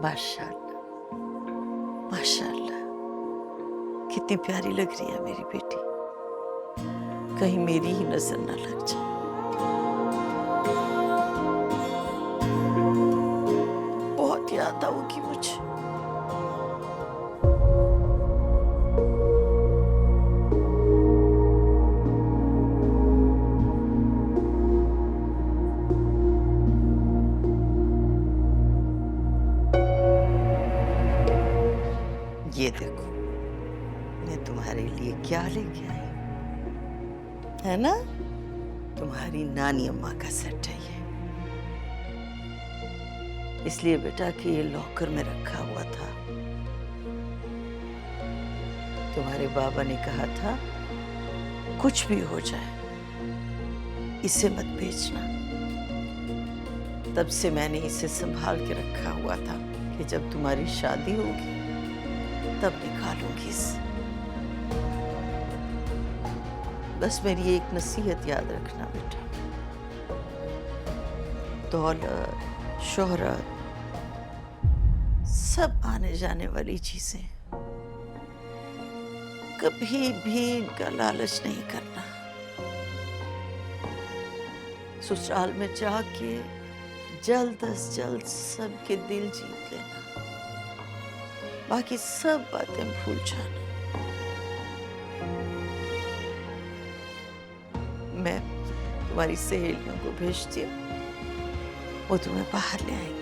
माशाल्लाह, माशाल्लाह, कितनी प्यारी लग रही है मेरी बेटी। कहीं मेरी ही नजर न लग जाए। बहुत याद आओगी मुझे। ये देखो, मैं तुम्हारे लिए क्या लेके आई, है ना? तुम्हारी नानी अम्मा का सेट है ये। इसलिए बेटा कि ये लॉकर में रखा हुआ था। तुम्हारे बाबा ने कहा था कुछ भी हो जाए इसे मत बेचना। तब से मैंने इसे संभाल के रखा हुआ था कि जब तुम्हारी शादी होगी तब निकालूंगी इसे। बस मेरी एक नसीहत याद रखना बेटा, दौलत, शोहरत सब आने जाने वाली चीजें, कभी भी इनका लालच नहीं करना। ससुराल में जाके जल्द अज जल्द सबके दिल जीत लेना, बाकी सब बातें भूल जाना। मैं तुम्हारी सहेलियों को भेजती हूँ, वो तुम्हें बाहर ले आएंगी।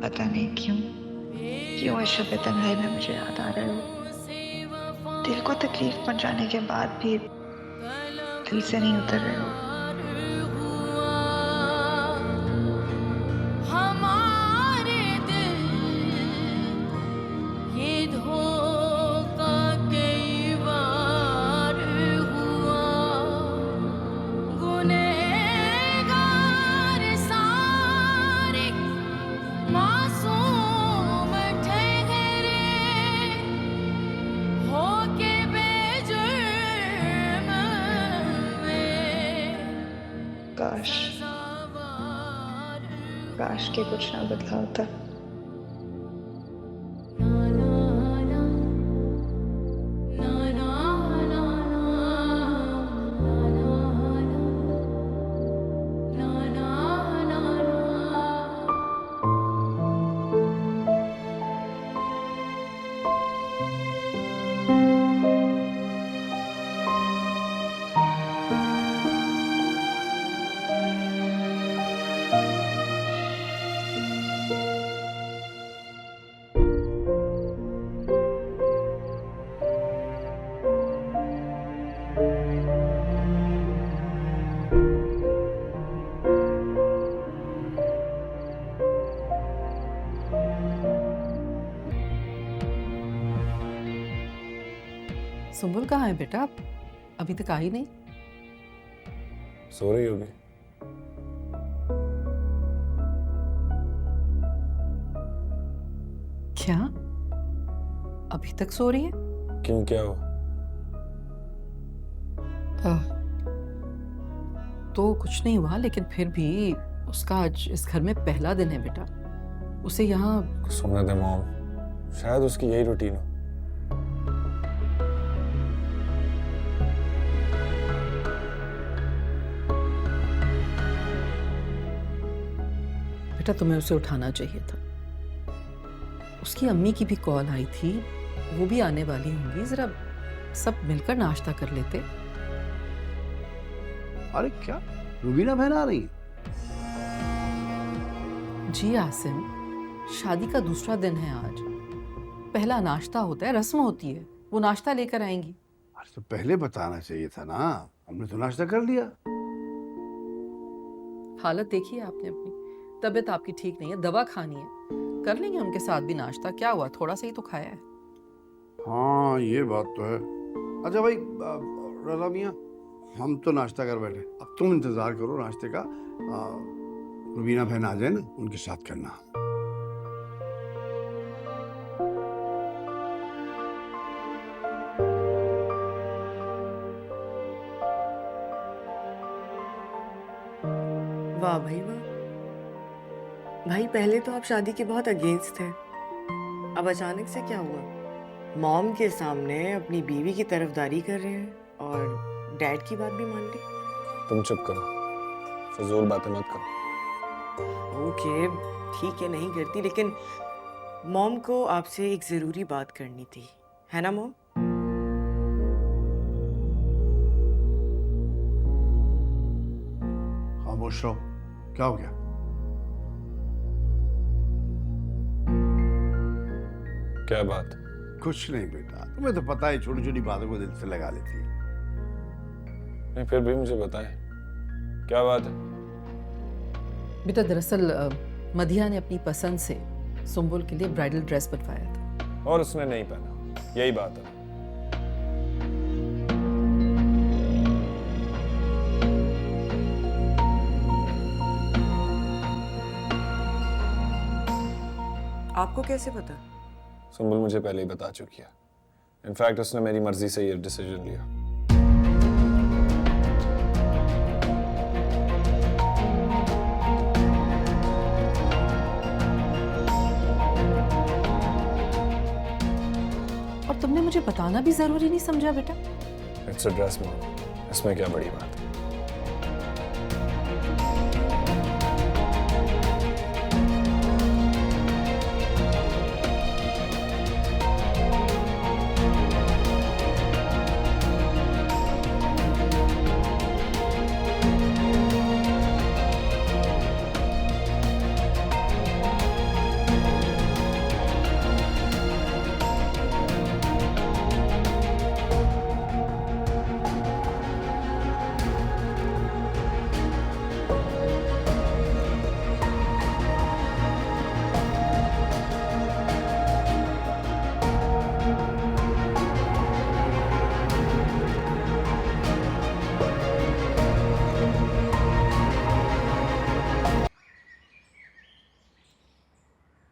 पता नहीं क्यों क्यों इस शब तन्हाई में मुझे याद आ रहे हो। दिल को तकलीफ पहुंचाने के बाद भी दिल से नहीं उतर रहे हो। काश काश के कुछ ना बदला होता। सुंबुल कहाँ है बेटा? अभी तक आई नहीं। सो रही होगी। क्या अभी तक सो रही है? क्यों, क्या हुआ? तो कुछ नहीं हुआ, लेकिन फिर भी उसका आज इस घर में पहला दिन है बेटा। उसे यहाँ सोने दे मॉम, शायद उसकी यही रूटीन हो। बेटा तुम्हें उसे उठाना चाहिए था। उसकी अम्मी की भी कॉल आई थी, वो भी आने वाली होंगी। जरा सब मिलकर नाश्ता कर लेते। अरे क्या रुबीना बहन आ रही? जी आसिम, शादी का दूसरा दिन है आज। पहला नाश्ता होता है, रस्म होती है, वो नाश्ता लेकर आएंगी। अरे तो पहले बताना चाहिए था ना, हमने तो नाश्ता कर लिया। हालत देखी है आपने अपनी, तबीयत आपकी ठीक नहीं है, दवा खानी है, कर लेंगे उनके साथ भी नाश्ता। क्या हुआ, थोड़ा सा ही तो खाया है। हाँ ये बात तो है। अच्छा भाई रज़ा मियाँ, हम तो नाश्ता कर बैठे, अब तुम इंतजार करो नाश्ते का। रुबीना बहन आ जाए ना, उनके साथ करना। भाई वाह। भाई पहले तो आप शादी के बहुत अगेंस्ट थे, अब अचानक से क्या हुआ? मॉम के सामने अपनी बीवी की तरफदारी कर रहे हैं और डैड की बात भी मान ली। तुम चुप करो, फजूल बातें मत करो। ओके ठीक है, नहीं करती, लेकिन मॉम को आपसे एक ज़रूरी बात करनी थी, है ना मॉम? खामोश रहो। क्या हो गया? क्या बात? कुछ नहीं बेटा, तुम्हें तो पता है छोटी छोटी बातों को दिल से लगा लेती है। नहीं, फिर भी मुझे बताएं, क्या बात है? बेटा दरअसल मधिया ने अपनी पसंद से सुंबुल के लिए ब्राइडल ड्रेस बनवाया था और उसने नहीं पहना, यही बात है। आपको कैसे पता? सुंबुल मुझे पहले ही बता चुकी है। इनफैक्ट उसने मेरी मर्जी से ये डिसीजन लिया। और तुमने मुझे बताना भी जरूरी नहीं समझा बेटा? इट्स अ ड्रेस मॉम, इसमें क्या बड़ी बात है?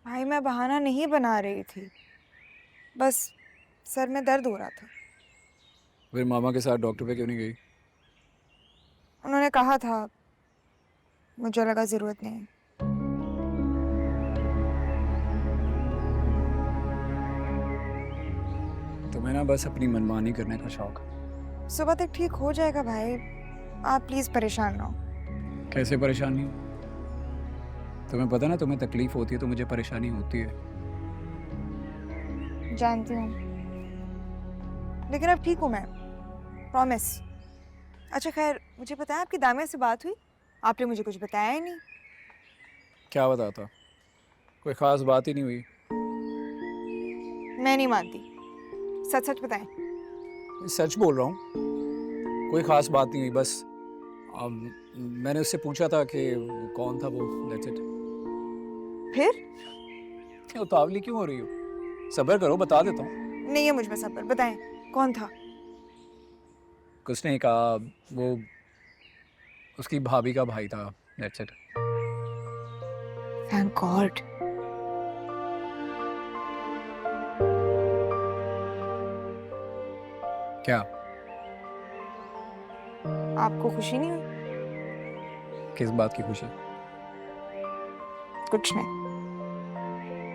भाई मैं बहाना नहीं बना रही थी, बस सर में दर्द हो रहा था। फिर मामा के साथ डॉक्टर पे क्यों नहीं गई? उन्होंने कहा था, मुझे लगा जरूरत नहीं है। तुम्हें ना बस अपनी मनमानी करने का शौक है। सुबह तक ठीक हो जाएगा भाई, आप प्लीज परेशान ना हो। कैसे परेशानी? तुम्हें पता ना, तुम्हें तकलीफ होती है तो मुझे परेशानी होती है। जानती हूँ, लेकिन अब ठीक हूँ मैं, प्रॉमिस। अच्छा खैर, मुझे पता है आपकी दामिया से बात हुई, आपने मुझे कुछ बताया ही नहीं। क्या बताता? कोई ख़ास बात ही नहीं हुई। मैं नहीं मानती, सच सच बताएं। सच बोल रहा हूँ, कोई ख़ास बात नहीं हुई। बस मैंने उससे पूछा था कि कौन था वो, दैट्स इट। फिर उतावली क्यों हो रही हो? सब्र करो, बता देता हूँ। नहीं है मुझ में सब्र, बताएं कौन था। कुछ नहीं कहा, वो उसकी भाभी का भाई था, दैट्स इट। Thank God. क्या? आपको खुशी नहीं हुई? किस बात की खुशी? कुछ नहीं।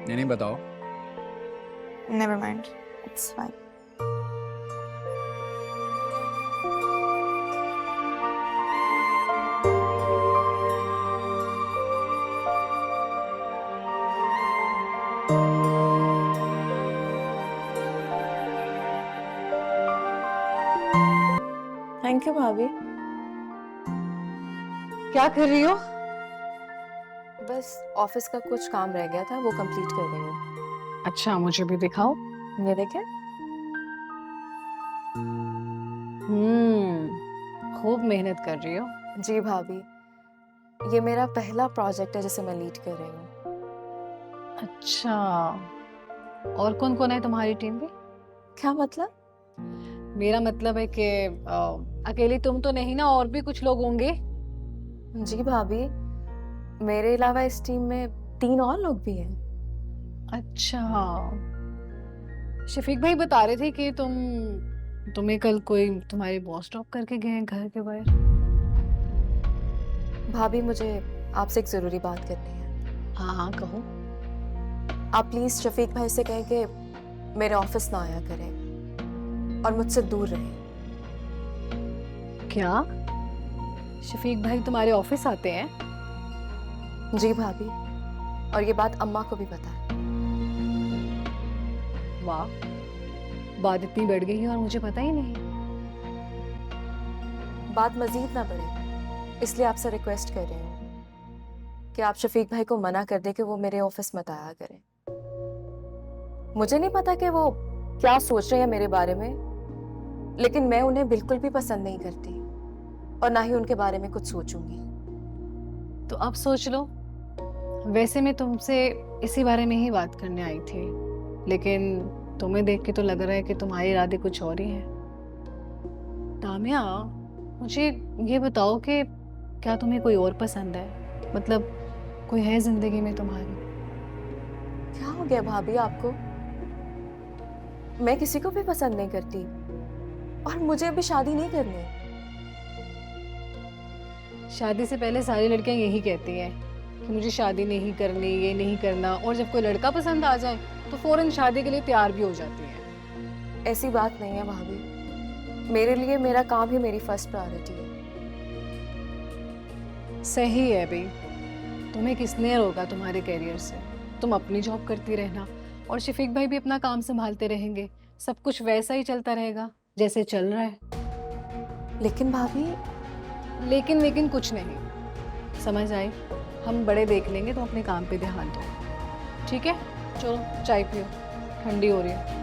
नहीं बताओ। Never mind, it's fine. Thank you भाभी। क्या कर रही हो? बस ऑफिस का कुछ काम रह गया था, वो कंप्लीट कर रही हूँ। अच्छा, मुझे भी दिखाओ। ये देखे। खूब मेहनत कर रही हो। जी भाभी, ये मेरा पहला प्रोजेक्ट है जिसे मैं लीड कर रही हूँ। अच्छा, और कौन कौन है तुम्हारी टीम में? क्या मतलब? मेरा मतलब है कि अकेली तुम तो नहीं ना, और भी कुछ लोग होंगे। जी भाभी, मेरे अलावा इस टीम में 3 और लोग भी हैं। अच्छा, शफीक भाई बता रहे थे कि तुम्हें कल कोई तुम्हारे बॉस ड्रॉप करके गए हैं घर के बाहर। भाभी मुझे आपसे एक ज़रूरी बात करनी है। हाँ हाँ कहो। आप प्लीज़ शफीक भाई से कहें कि मेरे ऑफिस ना आया करें और मुझसे दूर रहें। क्या शफीक भाई तुम्हारे ऑफिस आते हैं? जी भाभी, और ये बात अम्मा को भी पता है। वाह, बात इतनी बढ़ गई है और मुझे पता ही नहीं। बात मजीद ना बढ़े, इसलिए आपसे रिक्वेस्ट कर रही हूँ कि आप शफीक भाई को मना कर दें कि वो मेरे ऑफिस मत आया करें। मुझे नहीं पता कि वो क्या सोच रहे हैं मेरे बारे में, लेकिन मैं उन्हें बिल्कुल भी पसंद नहीं करती और ना ही उनके बारे में कुछ सोचूंगी। तो अब सोच लो। वैसे मैं तुमसे इसी बारे में ही बात करने आई थी, लेकिन तुम्हें देख के तो लग रहा है कि तुम्हारे इरादे कुछ और ही हैं। तामिया, मुझे ये बताओ कि क्या तुम्हें कोई और पसंद है? मतलब कोई है जिंदगी में तुम्हारी? क्या हो गया भाभी आपको? मैं किसी को भी पसंद नहीं करती और मुझे अभी शादी नहीं करनी। शादी से पहले सारी लड़कियां यही कहती हैं कि मुझे शादी नहीं करनी, ये नहीं करना, और जब कोई लड़का पसंद आ जाए तो फौरन शादी के लिए तैयार भी हो जाती हैं। ऐसी बात नहीं है भाभी, मेरे लिए मेरा काम ही मेरी फर्स्ट प्रायोरिटी है। सही है भाई, तुम्हें किसने रोका तुम्हारे करियर से? तुम अपनी जॉब करती रहना और शफीक भाई भी अपना काम संभालते रहेंगे, सब कुछ वैसा ही चलता रहेगा जैसे चल रहा है। लेकिन भाभी, लेकिन कुछ नहीं, समझ आई? हम बड़े देख लेंगे, तुम अपने काम पे ध्यान दो, ठीक है? चलो चाय पियो, ठंडी हो रही है।